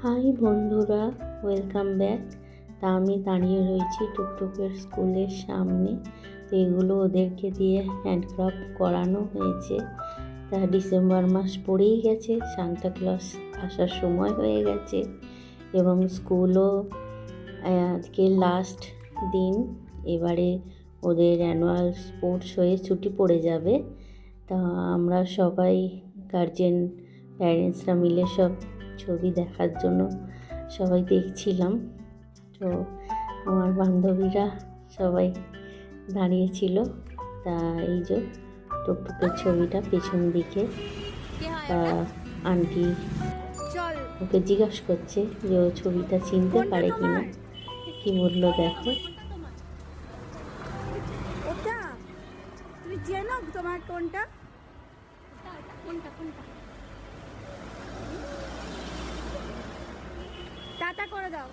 High বন্ধুরা, welcome back. তা আমি দাঁড়িয়ে রয়েছি টুকটুকের স্কুলের সামনে। তো এগুলো ওদেরকে দিয়ে হ্যান্ডক্রাফট করানো হয়েছে। তা ডিসেম্বর মাস পড়েই গেছে, সান্তা ক্লজ আসার সময় হয়ে গেছে এবং স্কুলও আজকে লাস্ট দিন। এবারে ওদের অ্যানুয়াল স্পোর্টস হয়ে ছুটি পড়ে যাবে। তা আমরা সবাই গার্জেন প্যারেন্টসরা মিলে সব ছবি দেখার জন্য সবাই দেখছিলাম। তো আমার বান্ধবীরা সবাই দাঁড়িয়েছিল। তা এই যে টুকটুকের ছবিটা পেছন দিকে। তা আন্টি ওকে জিজ্ঞাসা করছে যে ও ছবিটা চিনতে পারে কিনা। কি বললো দেখো। তুমি চেনো তোমার কোনটা? টাটা করে দাও।